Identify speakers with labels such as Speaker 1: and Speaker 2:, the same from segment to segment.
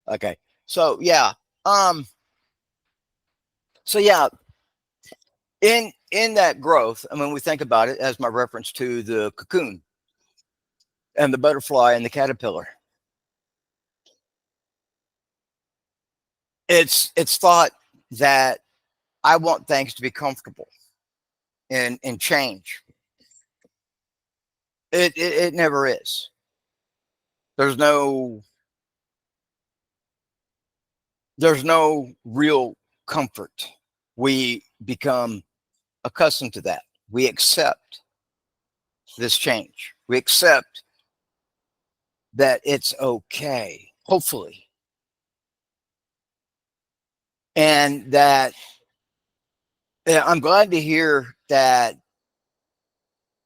Speaker 1: Okay. So yeah. Um. So yeah. In that growth, and when we think about it as my reference to the cocoon and the butterfly and the caterpillar, it's thought that I want things to be comfortable and change. It never is. There's no there's no real comfort. We become accustomed to that. We accept this change. We accept that it's okay, hopefully, and that yeah, I'm glad to hear that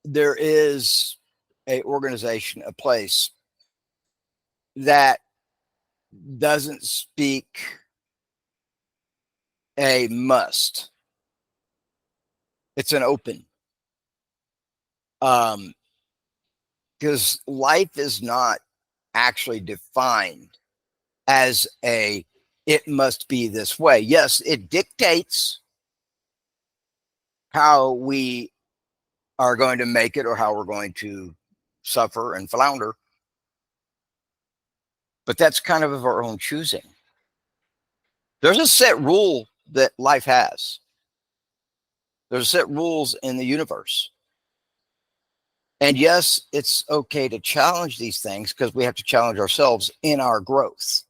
Speaker 1: there is a organization, a place that doesn't speak a must. It's an open. Um, because life is not actually defined as a it must be this way. Yes, it dictates how we are going to make it or how we're going to suffer and flounder, but that's kind of our own choosing. There's a set rule that life has. There's set rules in the universe. And yes, it's okay to challenge these things because we have to challenge ourselves in our growth.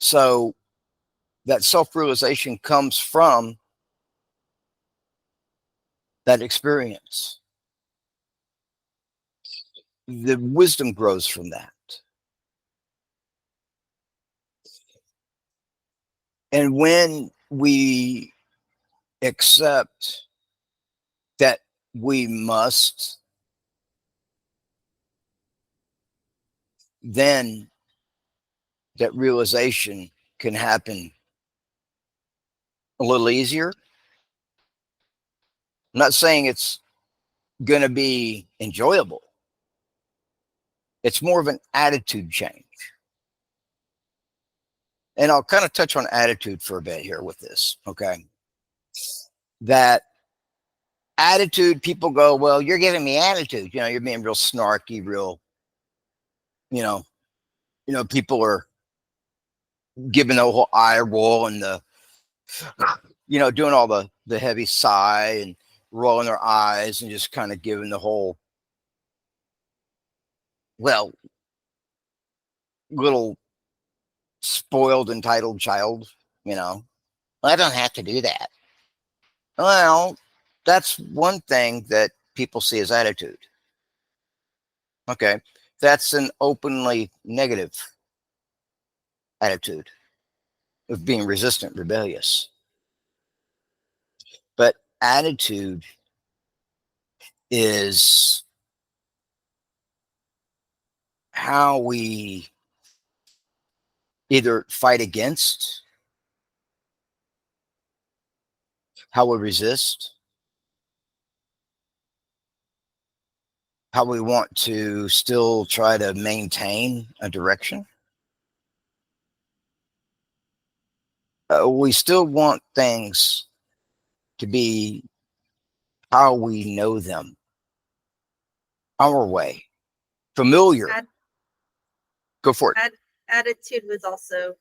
Speaker 1: So that self-realization comes from that experience. The wisdom grows from that. And when we accept that we must, then that realization can happen a little easier. I'm not saying it's going to be enjoyable. It's more of an attitude change. And I'll kind of touch on attitude for a bit here with this. Okay. That attitude, people go, well, you're giving me attitude. You know, you're being real snarky, real, you know, people are giving the whole eye roll and the, doing all the heavy sigh and rolling their eyes and just kind of giving the whole, well, little spoiled, entitled child, you know. I don't have to do that. Well, that's one thing that people see as attitude. Okay. That's an openly negative attitude of being resistant, rebellious. But attitude is how we either fight against, how we resist, how we want to still try to maintain a direction. We still want things to be how we know them, our way, familiar. Go for it.
Speaker 2: Attitude was also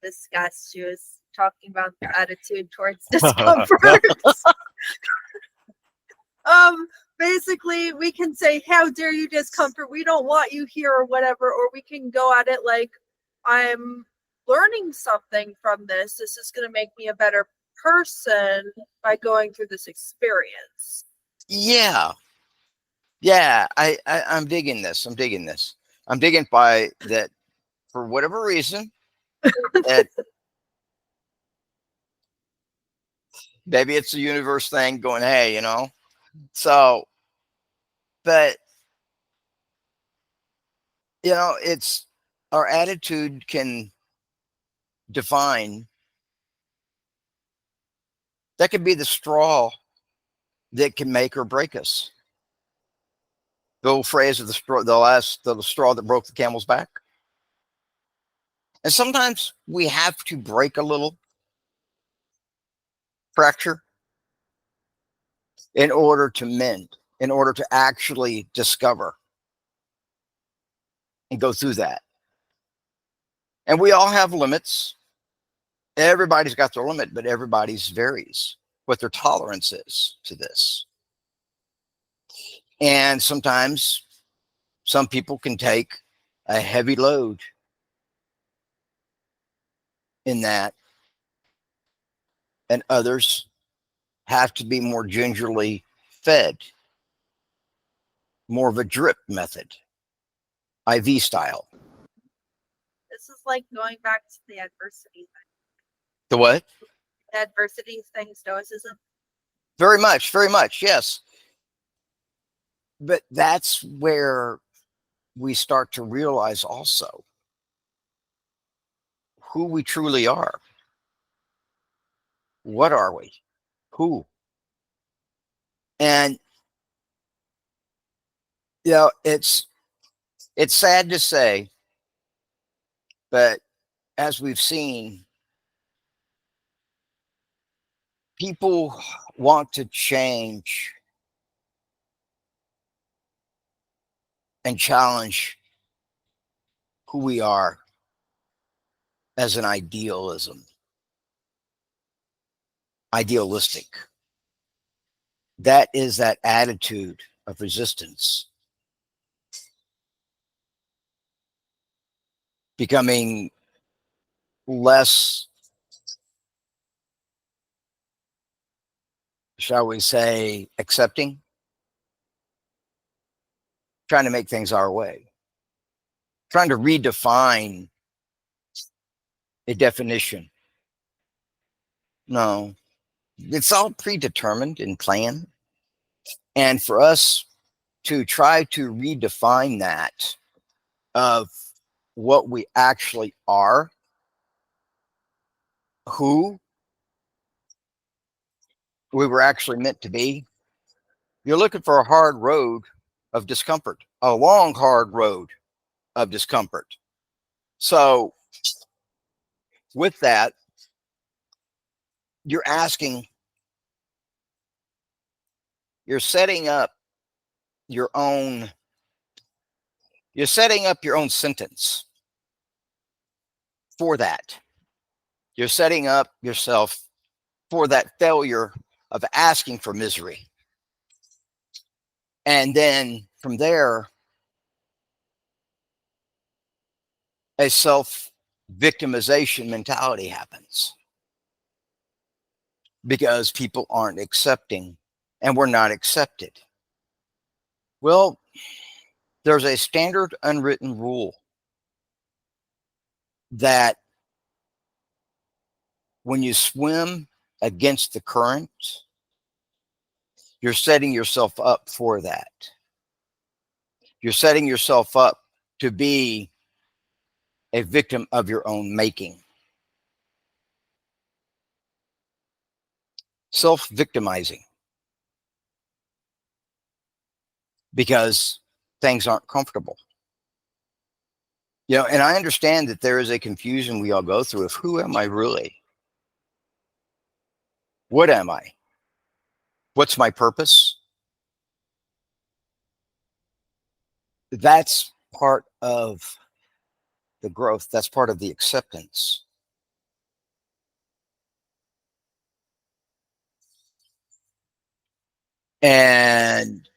Speaker 2: discussed. She was talking about the attitude towards discomfort. Basically, we can say, how dare you, discomfort? We don't want you here or whatever. Or we can go at it like, I'm learning something from this. This is going to make me a better person by going through this experience.
Speaker 1: Yeah. I'm digging this. I'm digging by that for whatever reason. That maybe it's a universe thing going, hey, So, but it's our attitude can define. That could be the straw that can make or break us. The old phrase of the straw that broke the camel's back. And sometimes we have to break a little fracture in order to mend, in order to actually discover and go through that. And we all have limits. Everybody's got their limit, but everybody's varies what their tolerance is to this. And sometimes some people can take a heavy load in that, and others have to be more gingerly fed, more of a drip method, IV style.
Speaker 2: This is like going back to the adversity thing.
Speaker 1: The what?
Speaker 2: The adversity thing, stoicism.
Speaker 1: Very much, yes. But that's where we start to realize also who we truly are. What are we? Who? And you know, it's sad to say, but as we've seen, people want to change and challenge who we are as an idealistic. That is that attitude of resistance, becoming less, shall we say, accepting, trying to make things our way, trying to redefine a definition. No, it's all predetermined and planned. And for us to try to redefine that of what we actually are, who we were actually meant to be, you're looking for a hard road of discomfort, a long, hard road of discomfort. So, with that, you're asking, you're setting up your own, you're setting up your own sentence for that. You're setting up yourself for that failure of asking for misery. And then from there, a self victimization mentality happens because people aren't accepting and we're not accepted. Well, there's a standard unwritten rule that when you swim against the current, you're setting yourself up for that. You're setting yourself up to be a victim of your own making. Self-victimizing because things aren't comfortable. You know, and I understand that there is a confusion we all go through of who am I really? What am I? What's my purpose? That's part of the growth. That's part of the acceptance. And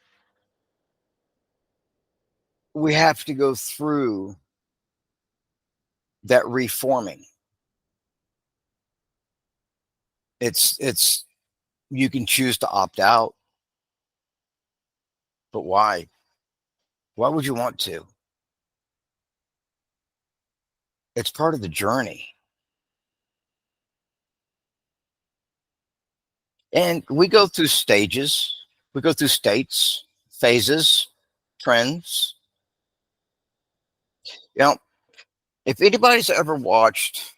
Speaker 1: we have to go through that reforming. It's you can choose to opt out, but why? Why would you want to? It's part of the journey. And we go through stages, we go through states, phases, trends. You know, if anybody's ever watched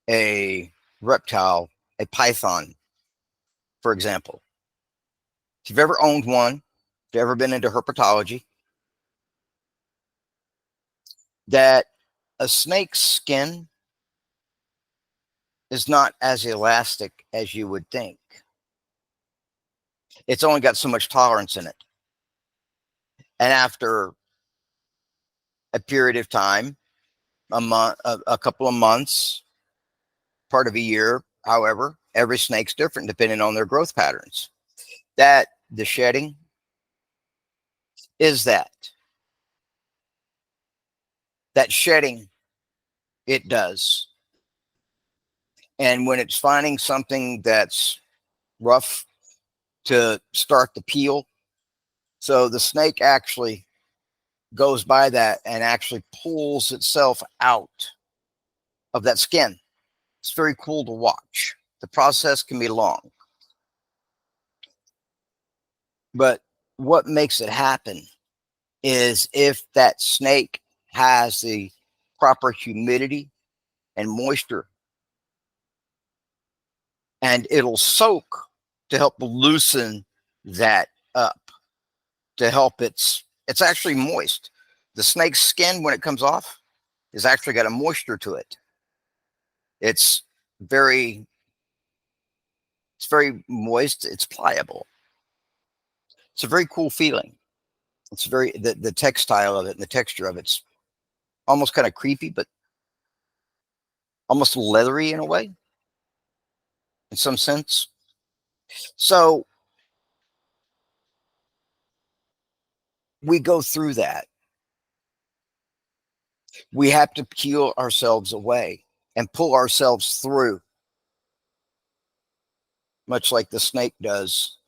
Speaker 1: a reptile, a python, for example, if you've ever owned one, if you've ever been into herpetology, that a snake's skin is not as elastic as you would think. It's only got so much tolerance in it. And after a period of time, a couple of months, part of a year, however, every snake's different depending on their growth patterns. That the shedding is that shedding it does. And when it's finding something that's rough to start the peel, so the snake actually goes by that and actually pulls itself out of that skin. It's very cool to watch. The process can be long, but what makes it happen is if that snake has the proper humidity and moisture, and it'll soak to help loosen that up, to help it's actually moist. The snake's skin, when it comes off, is actually got a moisture to it. It's very moist, it's pliable. It's a very cool feeling. It's very the textile of it and the texture of it's almost kind of creepy, but almost leathery in a way, in some sense. So we go through that. We have to peel ourselves away and pull ourselves through, much like the snake does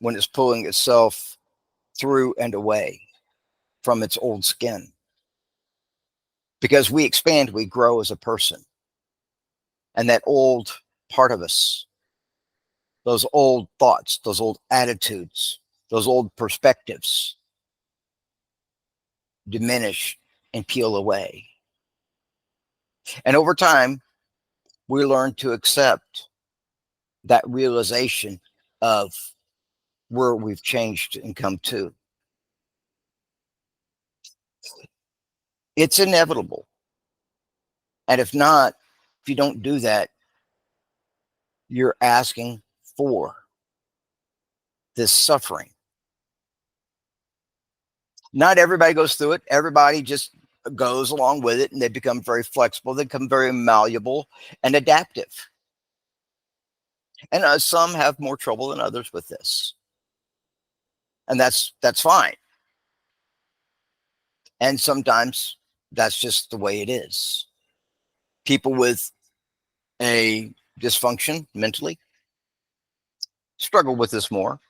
Speaker 1: when it's pulling itself through and away from its old skin. Because we expand, we grow as a person. And that old part of us, those old thoughts, those old attitudes, those old perspectives diminish and peel away. And over time, we learn to accept that realization of where we've changed and come to. It's inevitable. And if not, if you don't do that, you're asking for this suffering. Not everybody goes through it. Everybody just goes along with it and they become very flexible. They become very malleable and adaptive. And some have more trouble than others with this. And that's fine. And sometimes that's just the way it is. People with a dysfunction mentally struggle with this more.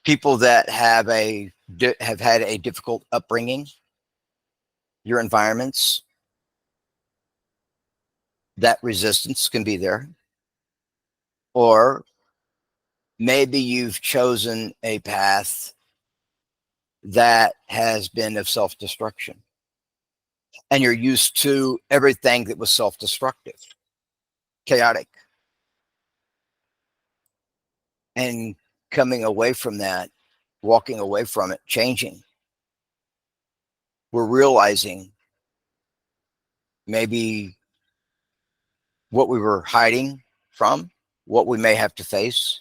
Speaker 1: People that have had a difficult upbringing, your environments, that resistance can be there. Or maybe you've chosen a path that has been of self-destruction, and you're used to everything that was self-destructive, chaotic, and coming away from that, walking away from it, changing. We're realizing maybe what we were hiding from, what we may have to face.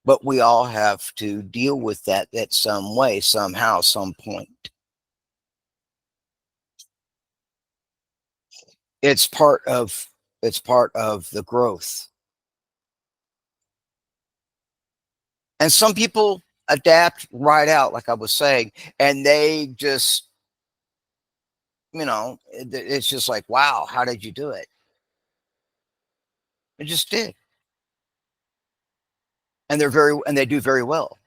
Speaker 1: But we all have to deal with that some way, somehow, some point. It's part of the growth. And some people adapt right out, like I was saying, and they just, it's just like, wow, how did you do it? It just did. And they do very well.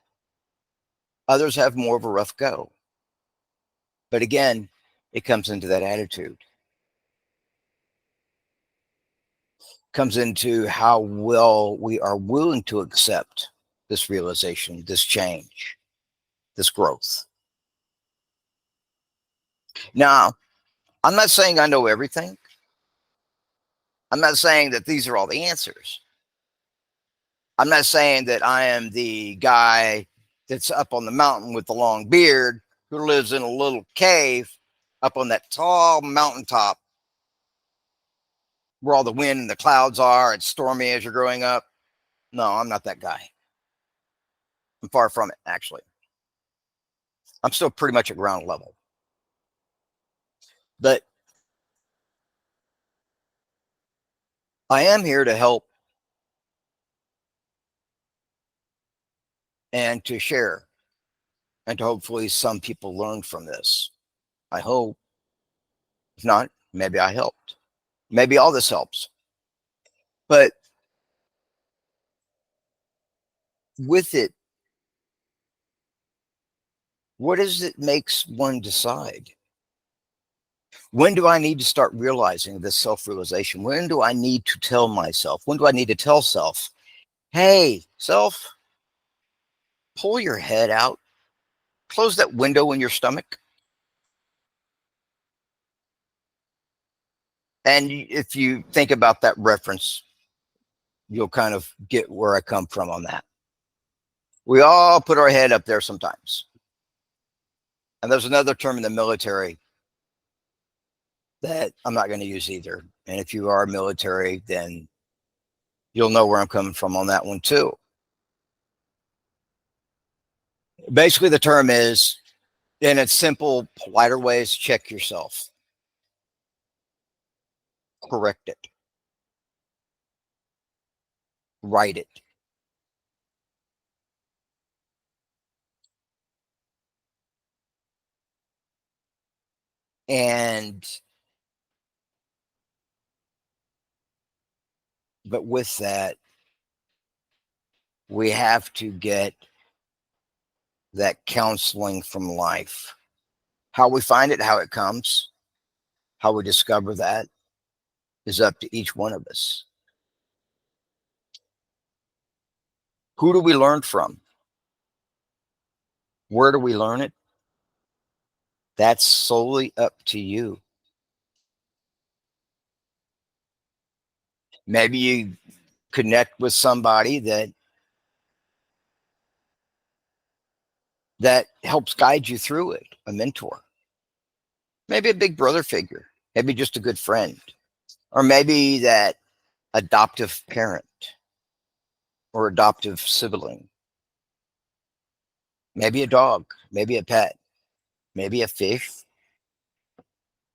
Speaker 1: Others have more of a rough go. But again, it comes into that attitude. Comes into how well we are willing to accept this realization, this change, this growth. Now, I'm not saying I know everything. I'm not saying that these are all the answers. I'm not saying that I am the guy that's up on the mountain with the long beard who lives in a little cave up on that tall mountaintop where all the wind and the clouds are. It's stormy as you're growing up. No, I'm not that guy. I'm far from it, actually. I'm still pretty much at ground level. But I am here to help and to share, and to hopefully some people learn from this. I hope. If not, maybe I helped. Maybe all this helps. But with it, what is it makes one decide? When do I need to start realizing this self-realization? When do I need to tell myself? When do I need to tell self, hey, self, pull your head out, close that window in your stomach. And if you think about that reference, you'll kind of get where I come from on that. We all put our head up there sometimes. And there's another term in the military that I'm not going to use either. And if you are military, then you'll know where I'm coming from on that one too. Basically, the term is, in its simple, politer ways, check yourself. Correct it. Write it. But with that, we have to get that counseling from life. How we find it, how it comes, how we discover that is up to each one of us. Who do we learn from? Where do we learn it? That's solely up to you. Maybe you connect with somebody that helps guide you through it, a mentor. Maybe a big brother figure, maybe just a good friend, or maybe that adoptive parent or adoptive sibling. Maybe a dog, maybe a pet, maybe a fish.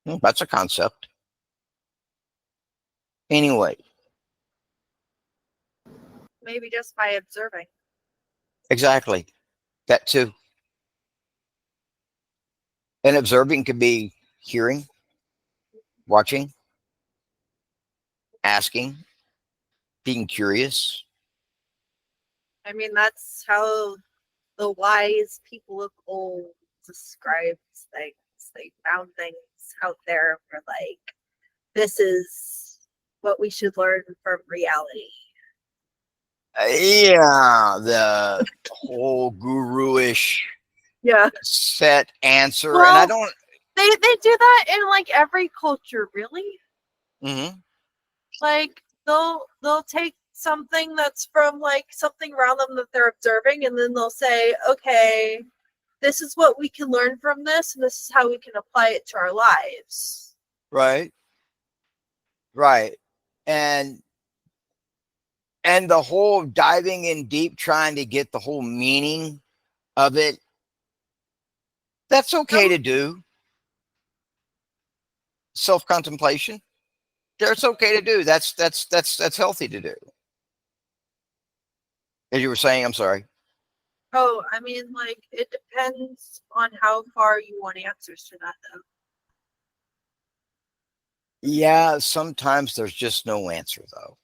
Speaker 1: That's a concept. Anyway,
Speaker 2: Maybe just by observing.
Speaker 1: exactly. That too. And observing could be hearing, watching, asking, being curious.
Speaker 2: I mean, that's how the wise people of old described things. They found things out there where, like, this is what we should learn from reality.
Speaker 1: Yeah, the whole guru-ish set answer.
Speaker 2: Well,
Speaker 1: and I don't.
Speaker 2: They do that in like every culture, really.
Speaker 1: Mm-hmm.
Speaker 2: Like they'll take something that's from like something around them that they're observing, and then they'll say, okay, this is what we can learn from this, and this is how we can apply it to our lives.
Speaker 1: Right. And the whole diving in deep, trying to get the whole meaning of it, that's okay to do. Self-contemplation, that's okay to do. That's healthy to do. As you were saying, I'm sorry.
Speaker 2: Oh, I mean, like, it depends on how far you want answers to that, though.
Speaker 1: Yeah, sometimes there's just no answer, though.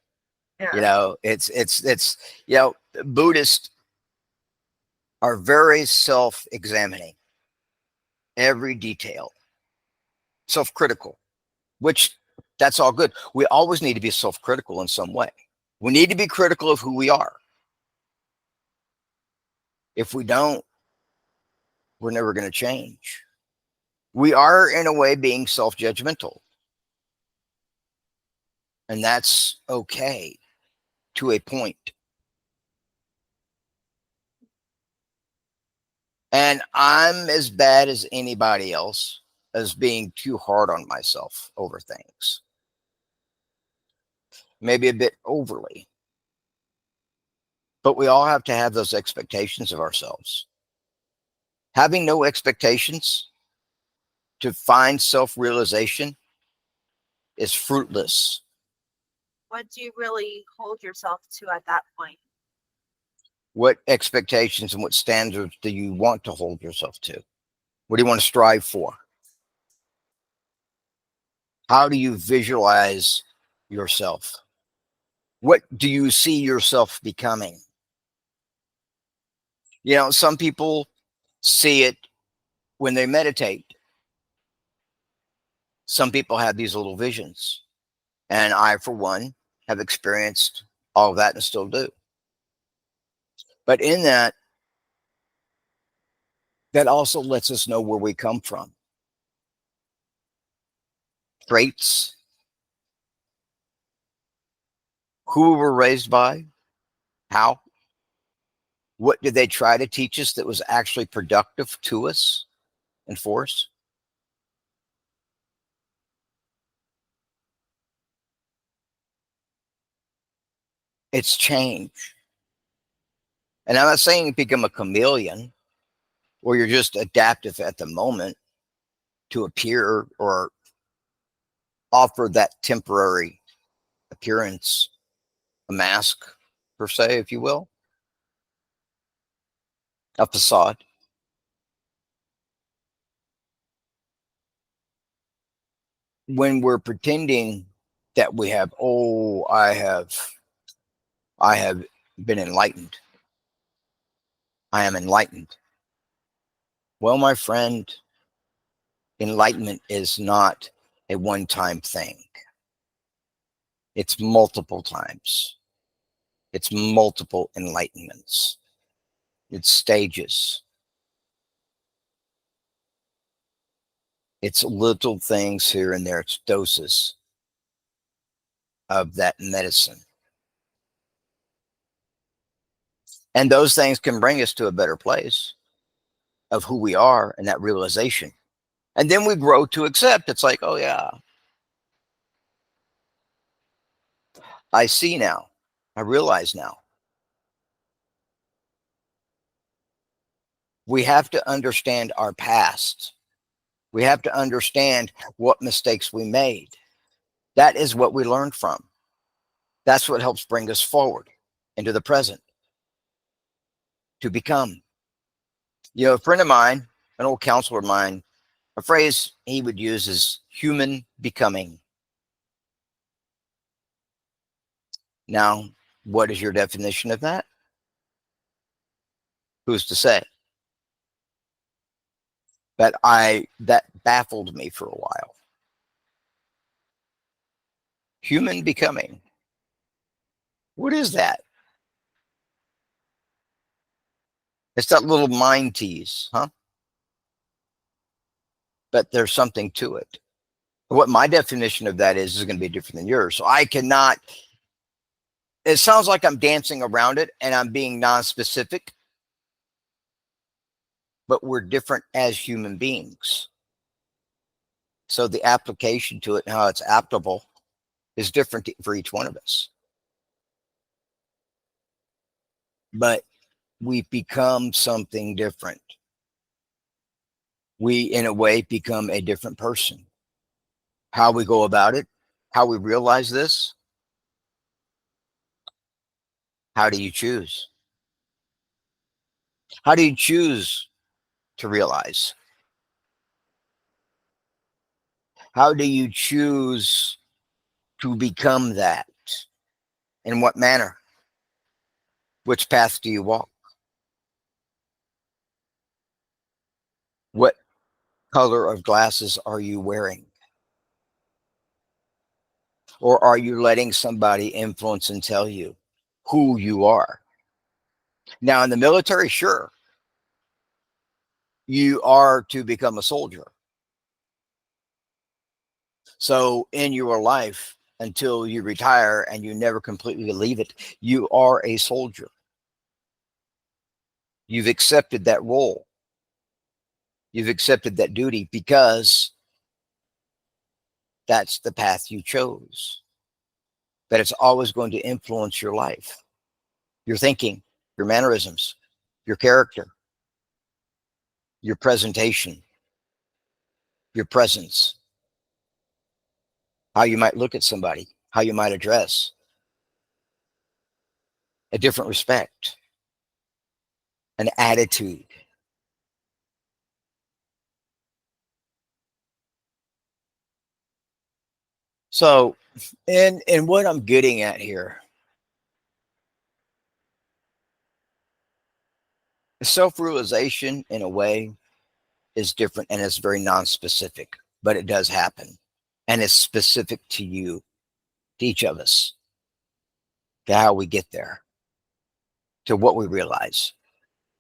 Speaker 2: Yeah.
Speaker 1: It's Buddhists are very self-examining, every detail, self-critical, which that's all good. We always need to be self-critical in some way. We need to be critical of who we are. If we don't, we're never going to change. We are, in a way, being self-judgmental. And that's okay to a point. And I'm as bad as anybody else as being too hard on myself over things, maybe a bit overly. But we all have to have those expectations of ourselves. Having no expectations to find self-realization is fruitless.
Speaker 2: What do you really hold yourself to at that point?
Speaker 1: What expectations and what standards do you want to hold yourself to? What do you want to strive for? How do you visualize yourself? What do you see yourself becoming? You know, some people see it when they meditate. Some people have these little visions. And I, for one, have experienced all of that and still do. But in that, that also lets us know where we come from. Traits, who we were raised by, how, what did they try to teach us that was actually productive to us and for us? It's change. And I'm not saying become a chameleon or you're just adaptive at the moment to appear or offer that temporary appearance, a mask, per se, if you will, a facade. When we're pretending that we have, oh, I have been enlightened. I am enlightened. Well, my friend, enlightenment is not a one-time thing. It's multiple times. It's multiple enlightenments. It's stages. It's little things here and there. It's doses of that medicine. And those things can bring us to a better place of who we are and that realization. And then we grow to accept. It's like, oh, yeah, I see now. I realize now. We have to understand our past. We have to understand what mistakes we made. That is what we learned from. That's what helps bring us forward into the present to become. You know, a friend of mine, an old counselor of mine, a phrase he would use is human becoming. Now, what is your definition of that? Who's to say? But that baffled me for a while. Human becoming. What is that? It's that little mind tease, huh? But there's something to it. What my definition of that is going to be different than yours. So I cannot, it sounds like I'm dancing around it and I'm being non-specific, but we're different as human beings. So the application to it and how it's applicable is different for each one of us. But we become something different. We, in a way, become a different person. How we go about it, how we realize this, how do you choose? How do you choose to realize? How do you choose to become that? In what manner? Which path do you walk? What color of glasses are you wearing? Or are you letting somebody influence and tell you who you are? Now, in the military, sure, you are to become a soldier. So in your life, until you retire and you never completely leave it, you are a soldier. You've accepted that role. You've accepted that duty because that's the path you chose. But it's always going to influence your life, your thinking, your mannerisms, your character, your presentation, your presence, how you might look at somebody, how you might address, a different respect, an attitude. So, and what I'm getting at here, self-realization in a way is different and it's very non-specific, but it does happen. And it's specific to you, to each of us, to how we get there, to what we realize.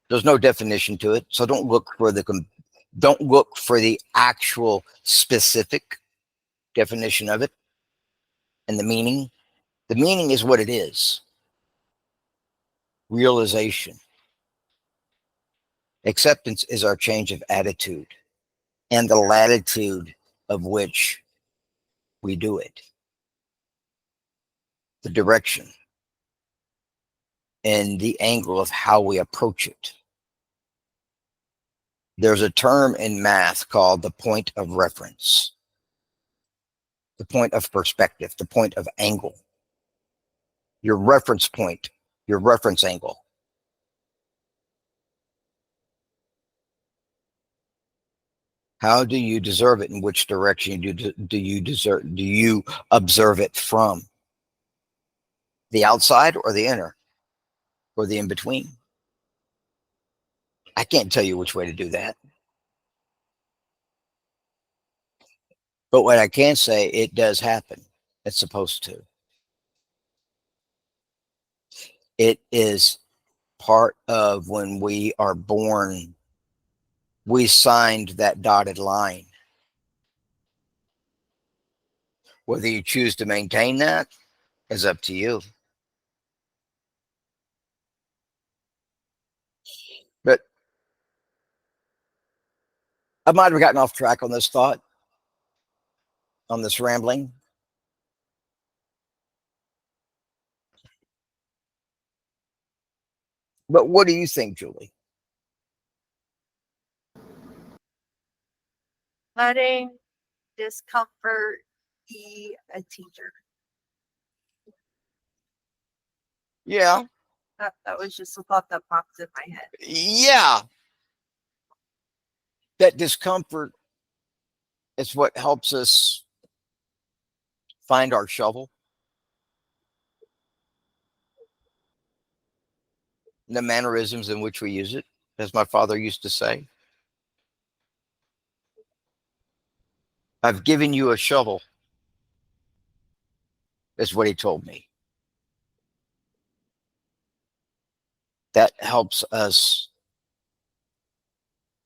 Speaker 1: There's no definition to it. So don't look for the actual specific definition of it and the meaning. The meaning is what it is. Realization. Acceptance is our change of attitude and the latitude of which we do it. The direction and the angle of how we approach it. There's a term in math called the point of reference, the point of perspective, the point of angle, your reference point, your reference angle. How do you deserve it? In which direction do you observe it from? The outside or the inner or the in between? I can't tell you which way to do that. But what I can say, it does happen. It's supposed to. It is part of when we are born, we signed that dotted line. Whether you choose to maintain that is up to you. But I might have gotten off track on this thought, on this rambling. But what do you think, Julie?
Speaker 2: Letting discomfort be a teacher.
Speaker 1: Yeah.
Speaker 2: That was just a thought that popped in my head.
Speaker 1: Yeah. That discomfort is what helps us find our shovel. The mannerisms in which we use it, as my father used to say. I've given you a shovel, is what he told me. That helps us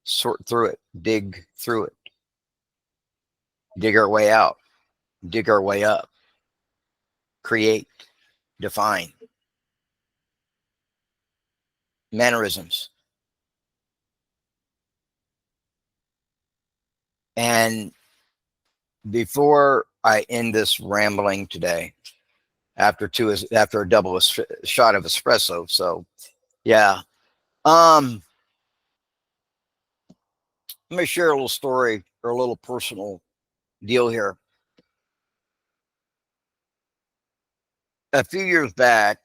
Speaker 1: sort through it, dig through it, dig our way out, dig our way up, create, define. Mannerisms. And before I end this rambling today, after a double shot of espresso, so yeah, let me share a little story or a little personal deal here. A few years back,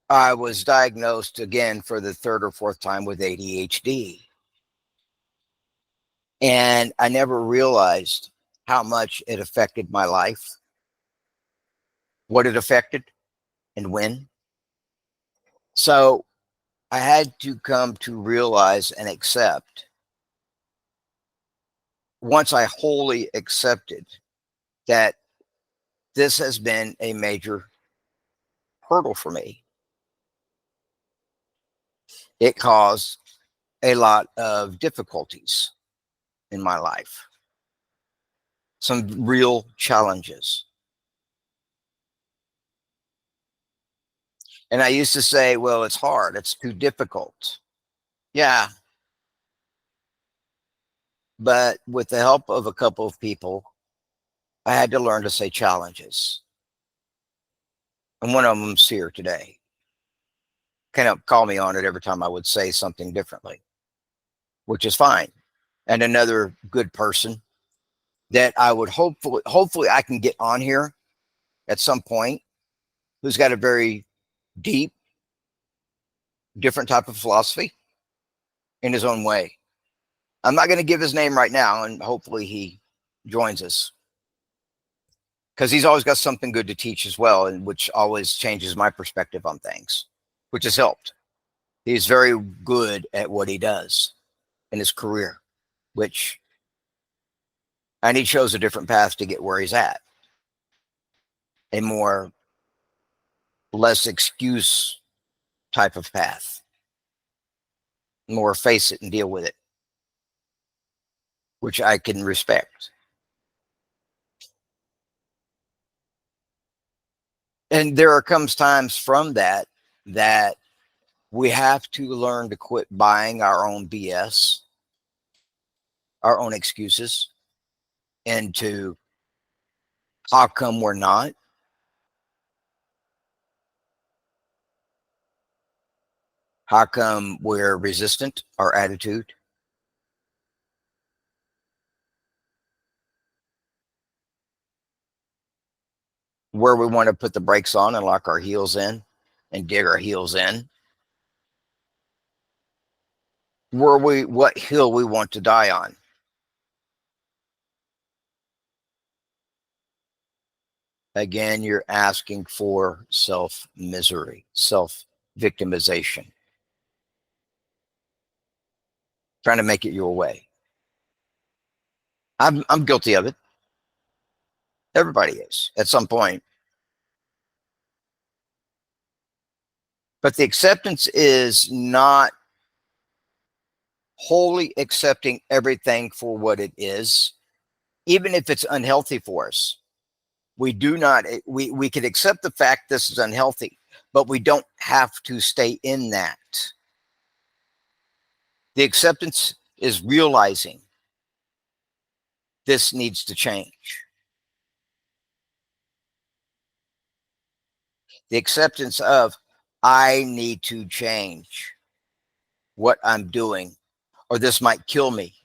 Speaker 1: I was diagnosed again for the third or fourth time with ADHD. And I never realized how much it affected my life, what it affected, and when. So I had to come to realize and accept, once I wholly accepted that this has been a major hurdle for me. It caused a lot of difficulties in my life, some real challenges. And I used to say, well, it's hard, it's too difficult. Yeah, But with the help of a couple of people, I had to learn to say challenges. And one of them's here today. Kind of call me on it every time I would say something differently, which is fine. And another good person that I would hopefully I can get on here at some point, who's got a very deep, different type of philosophy in his own way. I'm not going to give his name right now, and hopefully he joins us, because he's always got something good to teach as well, and which always changes my perspective on things, which has helped. He's very good at what he does in his career, which, and he chose a different path to get where he's at, a more less excuse type of path, more face it and deal with it, which I can respect. And there comes times from that we have to learn to quit buying our own BS, our own excuses, into how come we're not, how come we're resistant, our attitude. Where we want to put the brakes on and lock our heels in and dig our heels in. What hill we want to die on. Again, you're asking for self-misery, self-victimization, trying to make it your way. I'm guilty of it. Everybody is at some point. But the acceptance is not wholly accepting everything for what it is, even if it's unhealthy for us. We do not, we could accept the fact this is unhealthy, but we don't have to stay in that. The acceptance is realizing this needs to change. The acceptance of, I need to change what I'm doing, or this might kill me,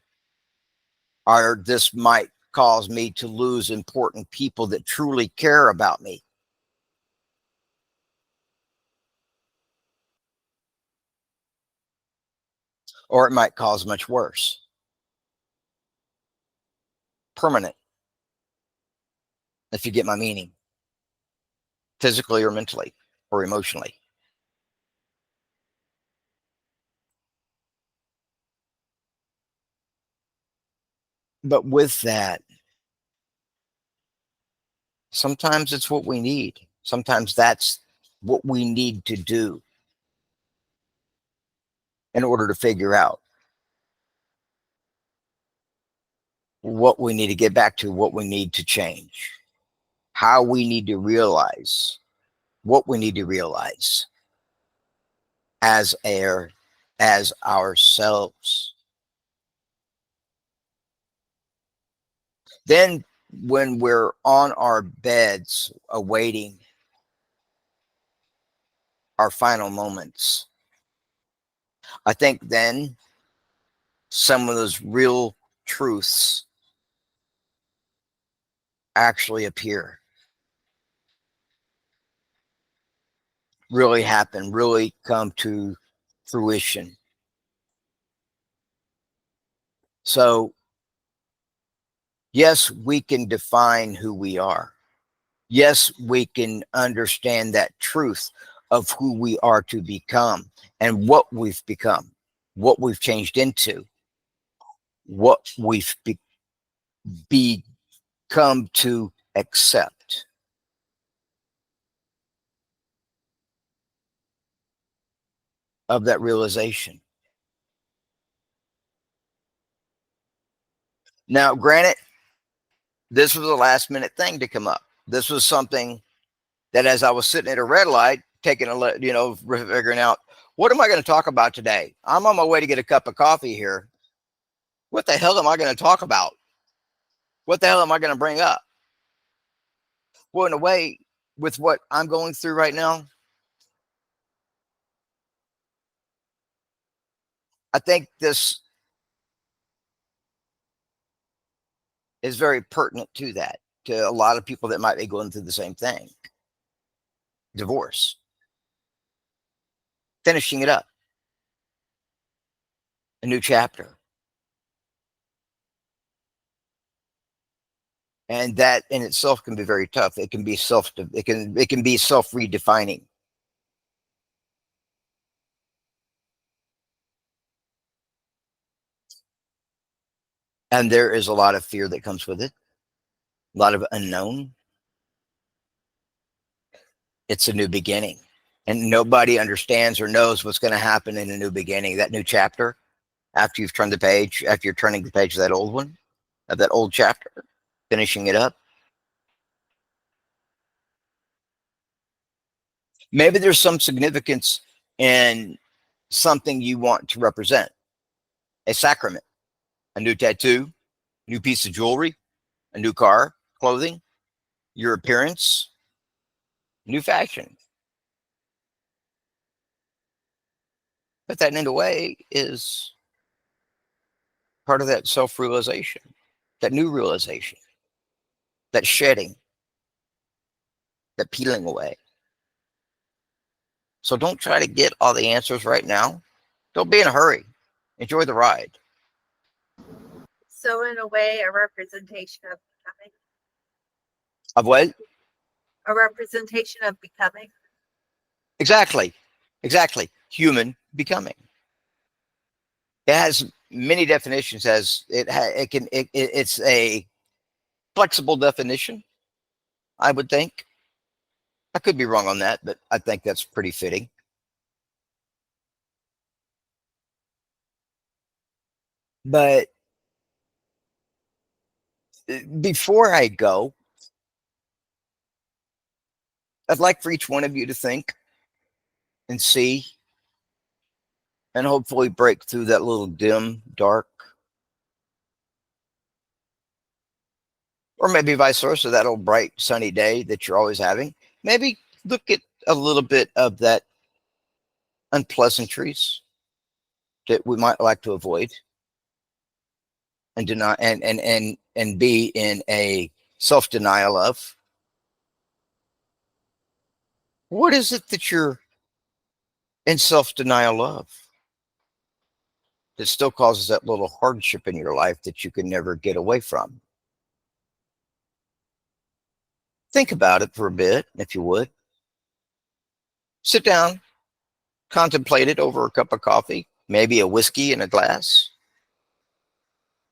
Speaker 1: or this might cause me to lose important people that truly care about me. Or it might cause much worse. Permanent, if you get my meaning, physically or mentally or emotionally. But with that, sometimes it's what we need. Sometimes that's what we need to do in order to figure out what we need to get back to, what we need to change, how we need to realize what we need to realize as ourselves. Then when we're on our beds awaiting our final moments, I think then some of those real truths actually appear, really happen, really come to fruition. So, yes, we can define who we are. Yes, we can understand that truth of who we are to become and what we've become, what we've changed into, what we've become to accept. Of that realization. Now, granted, this was a last minute thing to come up. This was something that, as I was sitting at a red light, taking figuring out, what am I going to talk about today? I'm on my way to get a cup of coffee here. What the hell am I going to talk about? What the hell am I going to bring up? Well, in a way, with what I'm going through right now, I think this is very pertinent to that, to a lot of people that might be going through the same thing. Divorce, finishing it up, a new chapter. And that in itself can be very tough. It can be self-redefining. And there is a lot of fear that comes with it, a lot of unknown. It's a new beginning. And nobody understands or knows what's going to happen in a new beginning, that new chapter, after you've turned the page, after you're turning the page of that old one, of that old chapter, finishing it up. Maybe there's some significance in something you want to represent, a sacrament, a new tattoo, new piece of jewelry, a new car, clothing, your appearance, new fashion. But that, in a way, is part of that self-realization, that new realization, that shedding, that peeling away. So don't try to get all the answers right now. Don't be in a hurry. Enjoy the ride.
Speaker 2: So in a way, a representation of becoming.
Speaker 1: Of what?
Speaker 2: A representation of becoming.
Speaker 1: Exactly. Exactly. Human becoming. It has many definitions. It's a flexible definition, I would think. I could be wrong on that, but I think that's pretty fitting. But before I go, I'd like for each one of you to think and see and hopefully break through that little dim, dark, or maybe vice versa, that old bright, sunny day that you're always having. Maybe look at a little bit of that unpleasantries that we might like to avoid and deny and be in a self-denial of. What is it that you're in self-denial of that still causes that little hardship in your life that you can never get away from? Think about it for a bit, if you would. Sit down, contemplate it over a cup of coffee, maybe a whiskey in a glass,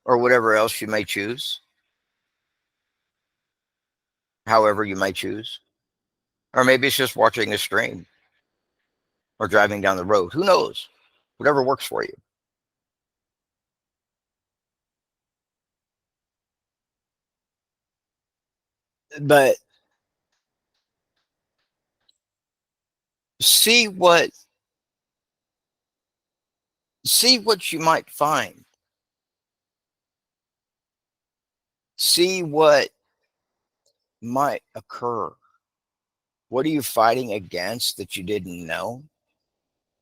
Speaker 1: or whatever else you may choose, however you may choose. Or maybe it's just watching a stream or driving down the road. Who knows? Whatever works for you. But see what you might find. See what might occur. What are you fighting against that you didn't know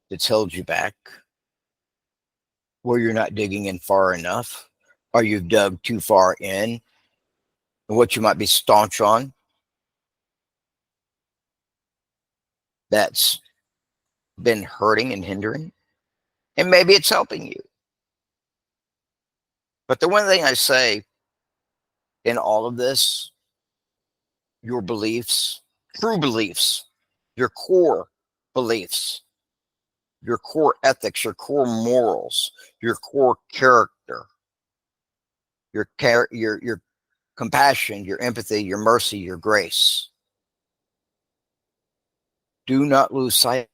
Speaker 1: that's held you back? Where you're not digging in far enough? Or you've dug too far in? And what you might be staunch on that's been hurting and hindering? And maybe it's helping you. But the one thing I say in all of this, your beliefs, true beliefs, your core beliefs, your core ethics, your core morals, your core character, your compassion, your empathy, your mercy, your grace. Do not lose sight